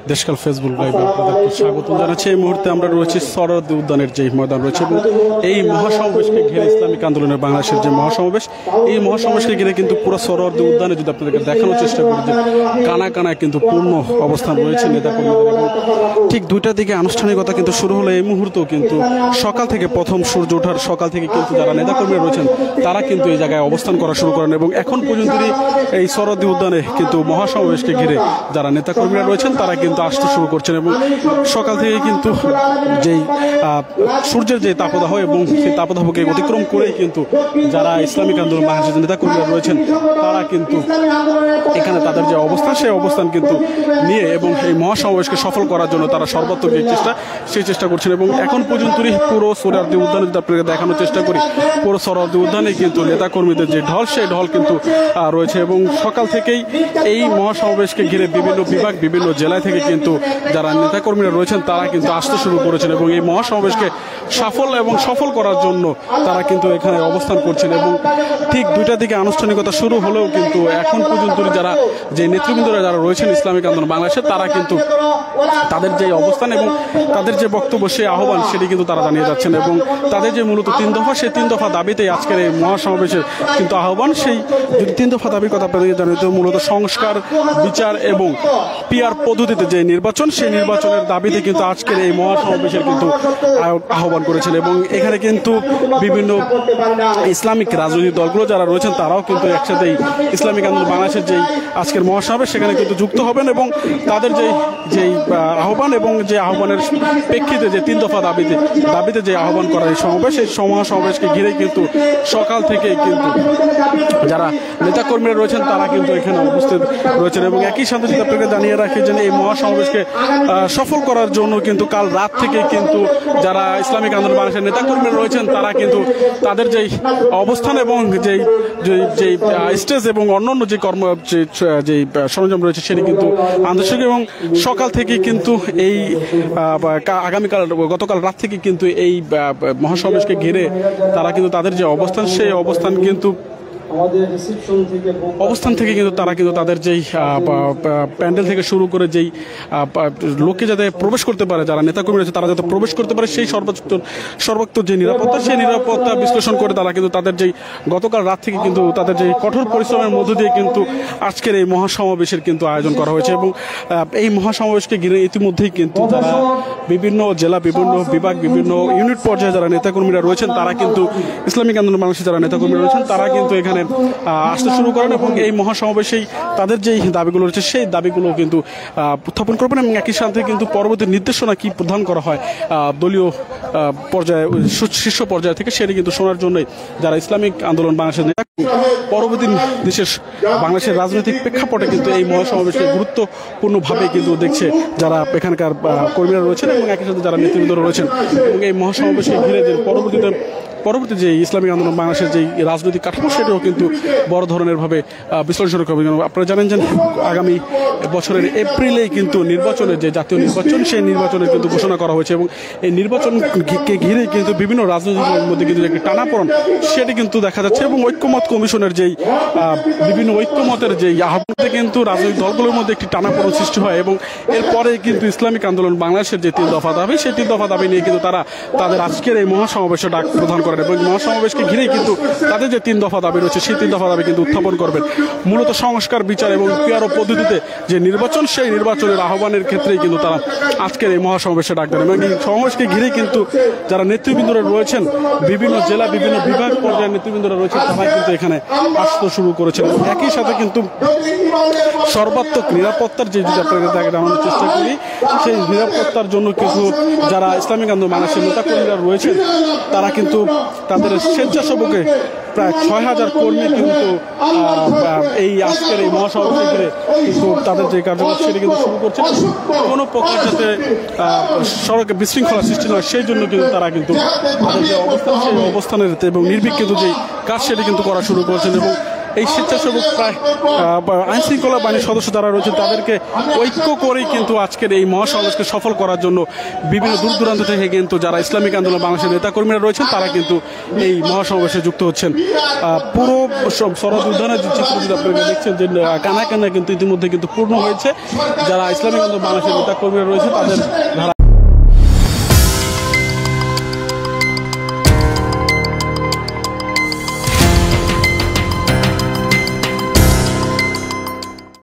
দেশকাল Facebook লাইভে আপনাদেরকে স্বাগত জানাচ্ছি। এই মুহূর্তে আমরা রয়েছি সোহরাওয়ার্দী উদ্যানের যে ময়দান রয়েছে এবং এই মহাসমাবেশকে ঘিরে ইসলামিক আন্দোলনের বাংলাদেশের যে মহাসমাবেশ, এই মহাসমাবেশকে ঘিরে কিন্তু পুরো সোহরাওয়ার্দী উদ্যানে যদি আপনাদেরকে দেখানোর চেষ্টা করি যে কানায় কানায় কিন্তু পূর্ণ অবস্থান রয়েছে নেতাকর্মীদের এবং ঠিক 2টার দিকে আনুষ্ঠানিকতা কিন্তু শুরু হলো। এই মুহূর্তেও কিন্তু সকাল থেকে প্রথম সূর্য ওঠার সকাল থেকে কিন্তু যারা নেতাকর্মীরা রয়েছেন তারা কিন্তু এই জায়গায় অবস্থান করা শুরু করেন এবং এখন পর্যন্তই এই সোহরাওয়ার্দী উদ্যানে কিন্তু মহাসমাবেশকে ঘিরে যারা নেতাকর্মীরা রয়েছেন তারা কিন্তু আসতে শুরু করছেন এবং সকাল থেকে কিন্তু যেই সূর্যের যে তাপদাহ এবং সেই তাপদাহকে অতিক্রম করেই কিন্তু যারা ইসলামিক আন্দোলন বাংলাদেশের নেতাকর্মীরা রয়েছেন তারা কিন্তু এখানে তাদের যে অবস্থান সেই অবস্থান কিন্তু নিয়ে এবং এই মহাসমাবেশকে সফল করার জন্য তারা সর্বাত্মক সেই চেষ্টা করছেন এবং এখন পর্যন্তই পুরো সোহরাওয়ার্দী উদ্যানে যদি আপনাকে দেখানোর চেষ্টা করি, পুরো সোহরাওয়ার্দী উদ্যানে কিন্তু নেতাকর্মীদের যে ঢল সেই ঢল কিন্তু রয়েছে এবং সকাল থেকেই এই মহাসমাবেশকে ঘিরে বিভিন্ন বিভাগ বিভিন্ন জেলায় থেকে কিন্তু যারা নেতাকর্মীরা রয়েছেন তারা কিন্তু আসতে শুরু করেছেন এবং এই মহাসমাবেশকে সফল করার জন্য তারা কিন্তু এখানে অবস্থান করছেন এবং ঠিক 2টার দিকে আনুষ্ঠানিকতা শুরু হলেও কিন্তু এখন পর্যন্ত যারা যে নেতৃবৃন্দরা যারা রয়েছেন ইসলামিক আন্দোলন বাংলাদেশে তারা কিন্তু তাদের যে অবস্থান এবং তাদের যে বক্তব্য সেই আহ্বান সেটি কিন্তু তারা জানিয়ে যাচ্ছেন এবং তাদের যে মূলত 3 দফা সেই 3 দফা দাবিতেই আজকের এই মহাসমাবেশের কিন্তু আহ্বান। সেই যদি 3 দফা দাবির কথা আপনাদেরকে জানাতে মূলত সংস্কার, বিচার এবং পিআর পদ্ধতিতে যে নির্বাচন সেই নির্বাচনের দাবিতে কিন্তু আজকের এই মহাসমাবেশের কিন্তু আহ্বান করেছেন এবং এখানে কিন্তু বিভিন্ন ইসলামিক রাজনৈতিক দলগুলো যারা রয়েছেন তারাও কিন্তু একসাথে ইসলামিক আন্দোলন বাংলাদেশের যেই আজকের মহাসমাবেশ সেখানে কিন্তু যুক্ত হবেন এবং তাদের যেই আহ্বান এবং যে আহ্বানের প্রেক্ষিতে যে 3 দফা দাবিতে যে আহ্বান করা এই সমাবেশ, এই মহাসমাবেশকে ঘিরে কিন্তু সকাল থেকে কিন্তু যারা নেতাকর্মীরা রয়েছেন তারা কিন্তু এখানে উপস্থিত রয়েছেন এবং একই সাথে যদি আপনাকে জানিয়ে রাখি যে এই মহাসমাবেশকে সফল করার জন্য কিন্তু কাল রাত থেকে কিন্তু যারা ইসলামিক আন্দোলন বাংলাদেশের নেতাকর্মীরা রয়েছেন তারা কিন্তু তাদের যেই অবস্থান এবং যেই স্টেজ এবং অন্যান্য যে যেই সরঞ্জাম রয়েছে সেটি কিন্তু আন্তর্জাতিক এবং সকাল থেকে কিন্তু এই গতকাল রাত থেকে কিন্তু এই মহাসমাবেশকে ঘিরে তারা কিন্তু তাদের যে অবস্থান সেই অবস্থান থেকে কিন্তু তারা কিন্তু তাদের যেই প্যান্ডেল থেকে শুরু করে যেই লোকে যাতে প্রবেশ করতে পারে, যারা নেতাকর্মী রয়েছে তারা যাতে প্রবেশ করতে পারে সেই সর্বোচ্চ যে নিরাপত্তা সেই নিরাপত্তা বিশ্লেষণ করে তারা কিন্তু তাদের যেই গতকাল রাত থেকে কিন্তু তাদের যেই কঠোর পরিশ্রমের মধ্য দিয়ে কিন্তু আজকের এই মহাসমাবেশের কিন্তু আয়োজন করা হয়েছে এবং এই মহাসমাবেশকে ঘিরে ইতিমধ্যেই কিন্তু যারা বিভিন্ন জেলা, বিভিন্ন বিভাগ, বিভিন্ন ইউনিট পর্যায়ে যারা নেতাকর্মীরা রয়েছেন তারা কিন্তু ইসলামিক আন্দোলন বাংলাদেশের যারা নেতাকর্মীরা রয়েছেন তারা কিন্তু এখানে আসতে শুরু করেন এবং এই মহাসমাবেশেই তাদের যেই দাবিগুলো রয়েছে সেই দাবিগুলো কিন্তু উত্থাপন করবেন এবং একই সাথে কিন্তু পরবর্তী নির্দেশনা কি প্রদান করা হয় দলীয় পর্যায়ে শীর্ষ পর্যায় থেকে সেটি কিন্তু শোনার জন্যই যারা ইসলামিক আন্দোলন বাংলাদেশের নেতা পরবর্তী বাংলাদেশের রাজনৈতিক প্রেক্ষাপটে কিন্তু এই মহাসমাবেশকে গুরুত্বপূর্ণভাবে কিন্তু দেখছে যারা এখানকার কর্মীরা রয়েছেন এবং একই সাথে যারা নেতৃবৃন্দরা রয়েছেন এবং এই মহাসমাবেশকে ঘিরে যে পরবর্তী যে ইসলামিক আন্দোলন বাংলাদেশের যে রাজনৈতিক কাঠামো সেটাও কিন্তু বড় ধরনের ভাবে বিশ্লেষণ করবে। আপনারা জানেন যে আগামী বছরের এপ্রিলেই কিন্তু নির্বাচনের যে জাতীয় নির্বাচন সেই নির্বাচনের কিন্তু ঘোষণা করা হয়েছে এবং এই নির্বাচনকে ঘিরে কিন্তু বিভিন্ন রাজনৈতিক দলের মধ্যে কিন্তু একটি টানাপোড়েন সেটি কিন্তু দেখা যাচ্ছে এবং ঐক্যমত কমিশনের যেই বিভিন্ন ঐক্যমতের যেই আহ্বানে কিন্তু রাজনৈতিক দলগুলোর মধ্যে একটি টানাপোড়েন সৃষ্টি হয় এবং এরপরে কিন্তু ইসলামিক আন্দোলন বাংলাদেশের যে 3 দফা দাবি সেই 3 দফা দাবি নিয়ে কিন্তু তারা তাদের আজকের এই মহাসমাবেশে ডাক প্রদান করেন এবং মহাসমাবেশকে ঘিরেই কিন্তু তাদের যে 3 দফা দাবি রয়েছে সেই 3 দফা দাবি কিন্তু উত্থাপন করবেন। মূলত সংস্কার, বিচার এবং পিআর পদ্ধতিতে যে নির্বাচন সেই নির্বাচনের আহ্বানের ক্ষেত্রেই কিন্তু তারা আজকের এই মহাসমাবেশে ডাক দেন এবং এই সমাবেশকে ঘিরেই কিন্তু যারা নেতৃবৃন্দরা রয়েছেন বিভিন্ন জেলা, বিভিন্ন বিভাগ পর্যায়ের নেতৃবৃন্দরা রয়েছেন তারা কিন্তু এখানে আসতে শুরু করেছেন। একই সাথে কিন্তু সর্বাত্মক নিরাপত্তার যে যদি আপনাদের জানানোর চেষ্টা করি সেই নিরাপত্তার জন্য কিন্তু যারা ইসলামিক আন্দোলন বাংলাদেশের নেতাকর্মীরা রয়েছেন তারা কিন্তু তাদের স্বেচ্ছাসেবকে প্রায় 6000 কর্মী কিন্তু এই আজকের এই মহাসমাবেশে ঘিরে কিন্তু তাদের যে কার্যক্রম সেটি কিন্তু শুরু করছে কোনো প্রকার যাতে সড়কে বিশৃঙ্খলা সৃষ্টি নয় সেই জন্য কিন্তু তারা কিন্তু তাদের যে অবস্থান সেই অবস্থানের এবং নির্ভীক কিন্তু যেই কাজ সেটি কিন্তু করা শুরু করছেন এবং এই স্বেচ্ছাসেবক প্রায় আইন শৃঙ্খলা বাহিনীর সদস্য যারা রয়েছে তাদেরকে ঐক্য করেই কিন্তু আজকের এই মহাসমাবেশকে সফল করার জন্য বিভিন্ন দূর দূরান্ত থেকে কিন্তু যারা ইসলামিক আন্দোলন বাংলাদেশের নেতাকর্মীরা রয়েছেন তারা কিন্তু এই মহাসমাবেশে যুক্ত হচ্ছেন। পুরো শরৎ উদ্যানের যে চিত্র যদি আপনারা দেখছেন যে কানায় কানায় কিন্তু ইতিমধ্যে কিন্তু পূর্ণ হয়েছে। যারা ইসলামিক আন্দোলন বাংলাদেশের নেতাকর্মীরা রয়েছে তাদের